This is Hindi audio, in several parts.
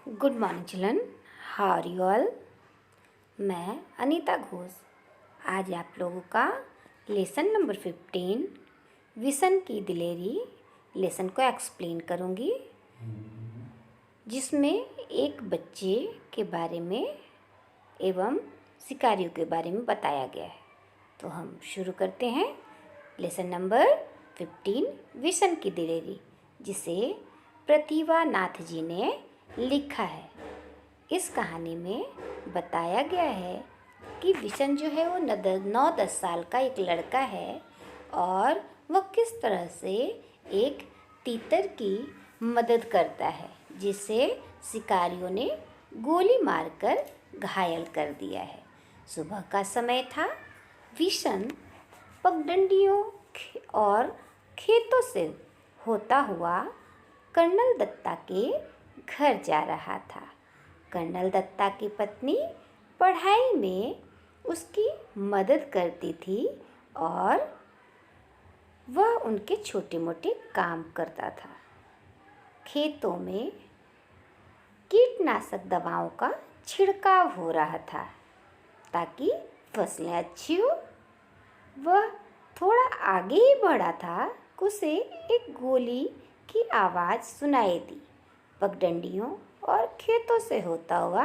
Good morning children, how are you all. मैं अनीता घोष आज आप लोगों का लेसन नंबर 15 विसन की दिलेरी लेसन को एक्सप्लेन करूँगी, जिसमें एक बच्चे के बारे में एवं शिकारियों के बारे में बताया गया है। तो हम शुरू करते हैं लेसन नंबर 15 विसन की दिलेरी, जिसे प्रतिभा नाथ जी ने लिखा है। इस कहानी में बताया गया है कि विशन जो है वो 9-10 साल का एक लड़का है और वह किस तरह से एक तीतर की मदद करता है, जिसे शिकारियों ने गोली मारकर घायल कर दिया है। सुबह का समय था। विशन पगडंडियों और खेतों से होता हुआ कर्नल दत्ता के घर जा रहा था। कर्नल दत्ता की पत्नी पढ़ाई में उसकी मदद करती थी और वह उनके छोटे मोटे काम करता था। खेतों में कीटनाशक दवाओं का छिड़काव हो रहा था ताकि फसलें अच्छी हो। वह थोड़ा आगे ही बढ़ा था कि उसे एक गोली की आवाज़ सुनाई दी। पगडंडियों और खेतों से होता हुआ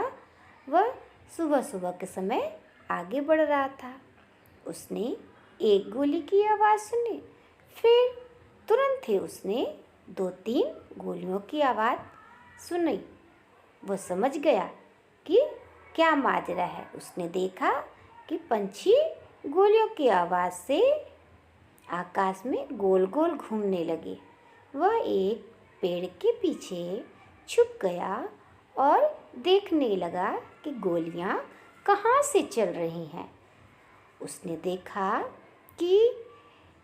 वह सुबह सुबह के समय आगे बढ़ रहा था। उसने एक गोली की आवाज़ सुनी, फिर तुरंत ही उसने 2-3 गोलियों की आवाज़ सुनी। वह समझ गया कि क्या माजरा है। उसने देखा कि पंछी गोलियों की आवाज़ से आकाश में गोल गोल घूमने लगे। वह एक पेड़ के पीछे छुप गया और देखने लगा कि गोलियां कहाँ से चल रही हैं। उसने देखा कि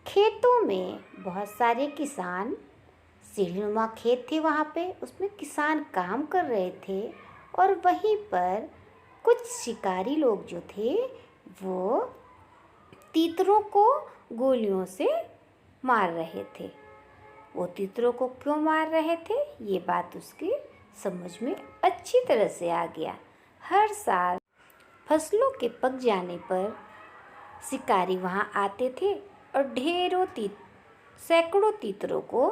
खेतों में बहुत सारे किसान, सीढ़ीनुमा खेत थे वहाँ पे, उसमें किसान काम कर रहे थे और वहीं पर कुछ शिकारी लोग जो थे वो तीतरों को गोलियों से मार रहे थे। वो तीतरों को क्यों मार रहे थे, ये बात उसकी समझ में अच्छी तरह से आ गया। हर साल फसलों के पक जाने पर शिकारी वहाँ आते थे और सैकड़ों तीतरों को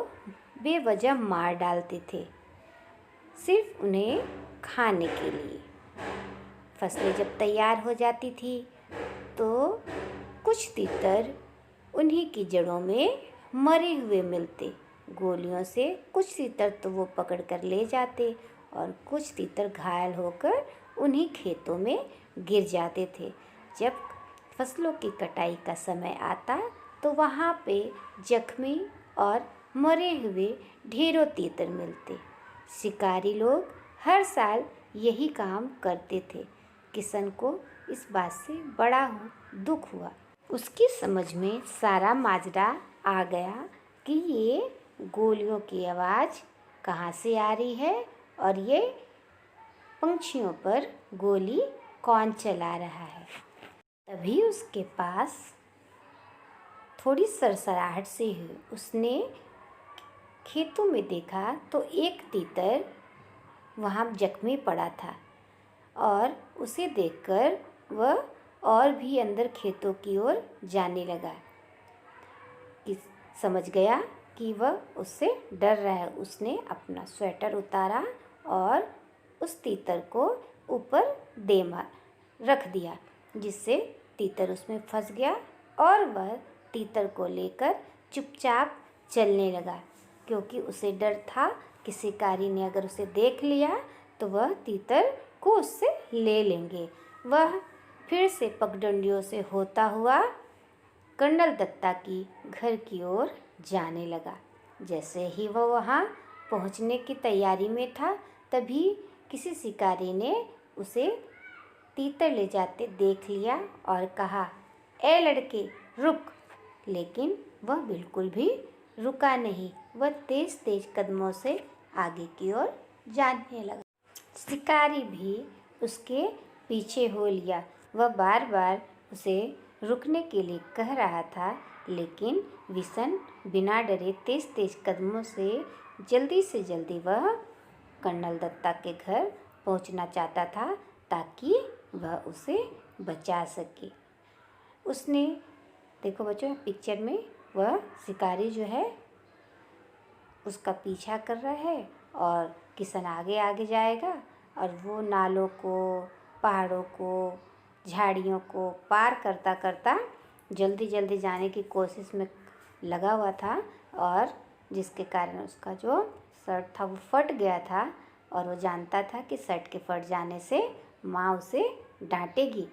बेवजह मार डालते थे, सिर्फ उन्हें खाने के लिए। फसलें जब तैयार हो जाती थी तो कुछ तीतर उन्हीं की जड़ों में मरे हुए मिलते। गोलियों से कुछ तीतर तो वो पकड़ कर ले जाते और कुछ तीतर घायल होकर उन्हीं खेतों में गिर जाते थे। जब फसलों की कटाई का समय आता तो वहाँ पे जख्मी और मरे हुए ढेरों तीतर मिलते। शिकारी लोग हर साल यही काम करते थे। किशन को इस बात से बड़ा दुख हुआ। उसकी समझ में सारा माजरा आ गया कि ये गोलियों की आवाज़ कहाँ से आ रही है और ये पंछियों पर गोली कौन चला रहा है। तभी उसके पास थोड़ी सरसराहट से हुई। उसने खेतों में देखा तो एक तीतर वहाँ जख्मी पड़ा था और उसे देखकर वह और भी अंदर खेतों की ओर जाने लगा। समझ गया कि वह उससे डर रहा है। उसने अपना स्वेटर उतारा और उस तीतर को ऊपर रख दिया, जिससे तीतर उसमें फंस गया और वह तीतर को लेकर चुपचाप चलने लगा, क्योंकि उसे डर था कि शिकारी ने अगर उसे देख लिया तो वह तीतर को उससे ले लेंगे। वह फिर से पगडंडियों से होता हुआ कर्नल दत्ता की घर की ओर जाने लगा। जैसे ही वह वहाँ पहुँचने की तैयारी में था, तभी किसी शिकारी ने उसे तीतर ले जाते देख लिया और कहा, ए लड़के रुक। लेकिन वह बिल्कुल भी रुका नहीं। वह तेज तेज कदमों से आगे की ओर जाने लगा। शिकारी भी उसके पीछे हो लिया। वह बार बार उसे रुकने के लिए कह रहा था, लेकिन विशन बिना डरे तेज तेज कदमों से जल्दी वह कर्नल दत्ता के घर पहुंचना चाहता था ताकि वह उसे बचा सके। उसने देखो बच्चों पिक्चर में वह शिकारी जो है उसका पीछा कर रहा है और किशन आगे आगे जाएगा और वो नालों को, पहाड़ों को, झाड़ियों को पार करता करता जल्दी जल्दी जाने की कोशिश में लगा हुआ था और जिसके कारण उसका जो शर्ट था वो फट गया था और वो जानता था कि शर्ट के फट जाने से माँ उसे डांटेगी।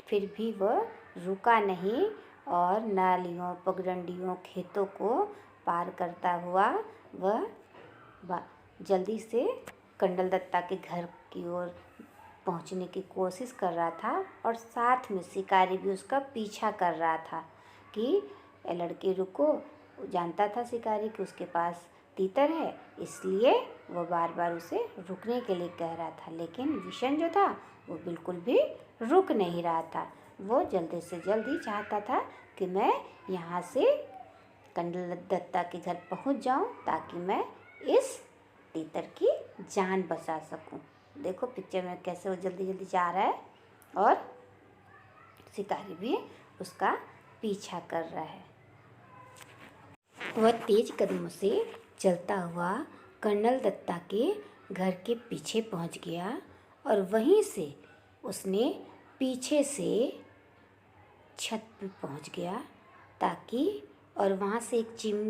फिर भी वह रुका नहीं और नालियों, पगडंडियों, खेतों को पार करता हुआ वह जल्दी से कर्नल दत्ता के घर की ओर पहुंचने की कोशिश कर रहा था और साथ में शिकारी भी उसका पीछा कर रहा था कि ए लड़के रुको। जानता था शिकारी कि उसके पास तीतर है, इसलिए वो बार बार उसे रुकने के लिए कह रहा था, लेकिन विशन जो था वो बिल्कुल भी रुक नहीं रहा था। वो जल्दी से जल्दी चाहता था कि मैं यहाँ से कर्नल दत्ता के घर पहुँच जाऊँ ताकि मैं इस तीतर की जान बचा सकूँ। देखो पिक्चर में कैसे वो जल्दी जल्दी जा रहा है और शिकारी भी उसका पीछा कर रहा है। वह तेज कदमों से चलता हुआ कर्नल दत्ता के घर के पीछे पहुंच गया और वहीं से उसने पीछे से छत पे पहुंच गया ताकि और वहाँ से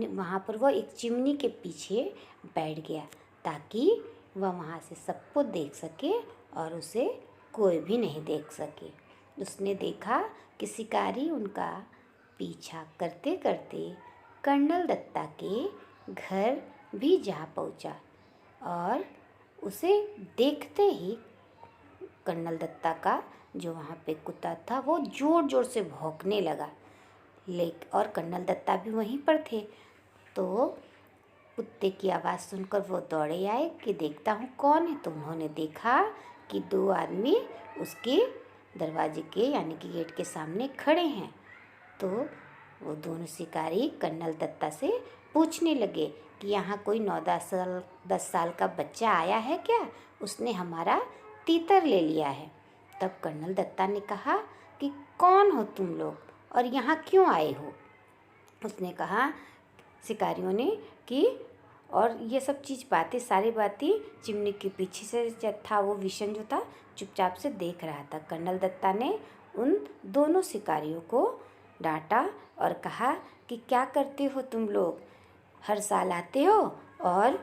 वहाँ पर वह एक चिमनी के पीछे बैठ गया ताकि वह वहाँ से सबको देख सके और उसे कोई भी नहीं देख सके। उसने देखा कि शिकारी उनका पीछा करते करते कर्नल दत्ता के घर भी जा पहुँचा और उसे देखते ही कर्नल दत्ता का जो वहाँ पे कुत्ता था वो ज़ोर ज़ोर से भौंकने लगा। और कर्नल दत्ता भी वहीं पर थे, तो कुत्ते की आवाज़ सुनकर वो दौड़े आए कि देखता हूँ कौन है। तो उन्होंने देखा कि दो आदमी उसके दरवाजे के यानी कि गेट के सामने खड़े हैं। तो वो दोनों शिकारी कर्नल दत्ता से पूछने लगे कि यहाँ कोई 9-10 साल का बच्चा आया है क्या? उसने हमारा तीतर ले लिया है। तब कर्नल दत्ता ने कहा कि कौन हो तुम लोग और यहाँ क्यों आए हो? उसने कहा शिकारियों ने कि और ये सब सारी बातें चिमनी के पीछे से था वो विशन जो था चुपचाप से देख रहा था। कर्नल दत्ता ने उन दोनों शिकारियों को डांटा और कहा कि क्या करते हो तुम लोग? हर साल आते हो और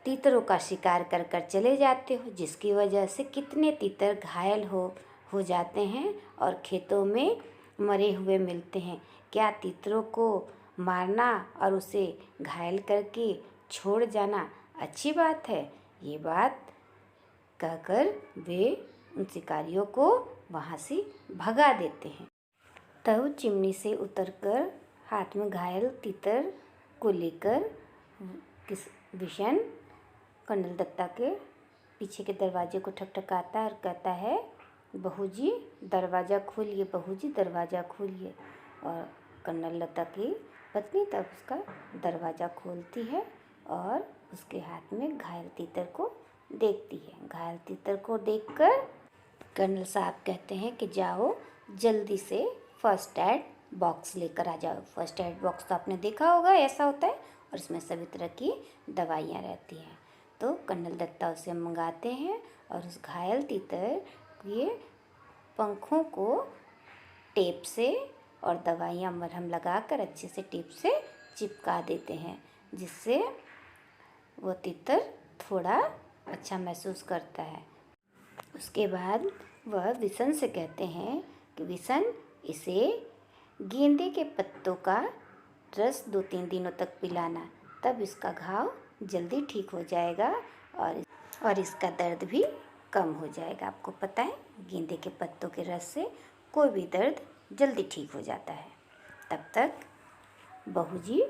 तीतरों का शिकार कर कर चले जाते हो, जिसकी वजह से कितने तीतर घायल हो जाते हैं और खेतों में मरे हुए मिलते हैं। क्या तीतरों को मारना और उसे घायल करके छोड़ जाना अच्छी बात है? ये बात कहकर वे उन शिकारियों को वहाँ से भगा देते हैं। तब चिमनी से उतरकर हाथ में घायल तीतर को लेकर विशन कर्नल दत्ता के पीछे के दरवाजे को ठकठकाता है और कहता है, बहू जी दरवाज़ा खोलिए, बहू जी दरवाज़ा खोलिए। और कर्नल दत्ता की पत्नी तब उसका दरवाज़ा खोलती है और उसके हाथ में घायल तीतर को देखती है। घायल तीतर को देखकर कर्नल साहब कहते हैं कि जाओ जल्दी से फर्स्ट एड बॉक्स लेकर आ जाओ। फर्स्ट एड बॉक्स तो आपने देखा होगा, ऐसा होता है और इसमें सभी तरह की दवाइयाँ रहती हैं। तो कर्नल दत्ता उसे मंगाते हैं और उस घायल तीतर के पंखों को टेप से और दवाइयाँ मरहम लगाकर अच्छे से टेप से चिपका देते हैं, जिससे वो तीतर थोड़ा अच्छा महसूस करता है। उसके बाद वह विशन से कहते हैं कि विशन इसे गेंदे के पत्तों का रस 2-3 दिनों तक पिलाना, तब इसका घाव जल्दी ठीक हो जाएगा और इसका दर्द भी कम हो जाएगा। आपको पता है गेंदे के पत्तों के रस से कोई भी दर्द जल्दी ठीक हो जाता है। तब तक बहू जी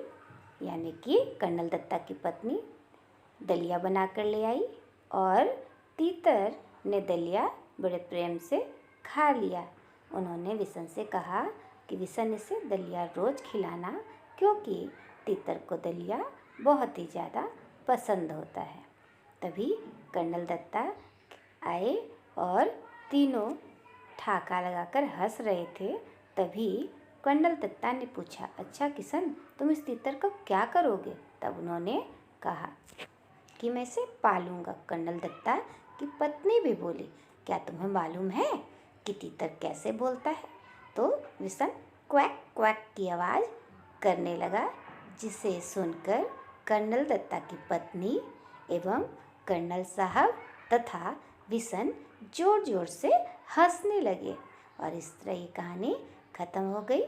यानी कि कर्नल दत्ता की पत्नी दलिया बनाकर ले आई और तीतर ने दलिया बड़े प्रेम से खा लिया। उन्होंने विशन से कहा कि विशन इसे दलिया रोज़ खिलाना, क्योंकि तीतर को दलिया बहुत ही ज़्यादा पसंद होता है। तभी कर्नल दत्ता आए और तीनों ठाका लगाकर हंस रहे थे। तभी कर्नल दत्ता ने पूछा, अच्छा किशन, तुम इस तीतर को क्या करोगे? तब उन्होंने कहा कि मैं इसे पालूंगा। कर्नल दत्ता की पत्नी भी बोली, क्या तुम्हें मालूम है कि तीतर कैसे बोलता है? तो विशन क्वैक क्वैक की आवाज़ करने लगा, जिसे सुनकर कर्नल दत्ता की पत्नी एवं कर्नल साहब तथा विशन जोर जोर से हंसने लगे। और इस तरह ये कहानी ख़त्म हो गई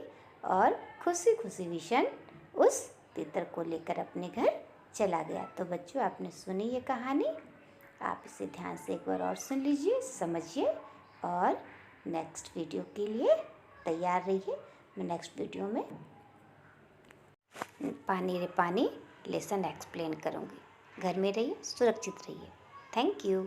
और खुशी खुशी विशन उस तीतर को लेकर अपने घर चला गया। तो बच्चों, आपने सुनी ये कहानी, आप इसे ध्यान से एक बार और सुन लीजिए, समझिए और नेक्स्ट वीडियो के लिए तैयार रहिए। मैं नेक्स्ट वीडियो में पानी रे पानी लेसन एक्सप्लेन करूँगी। घर में रहिए, सुरक्षित रहिए। Thank you.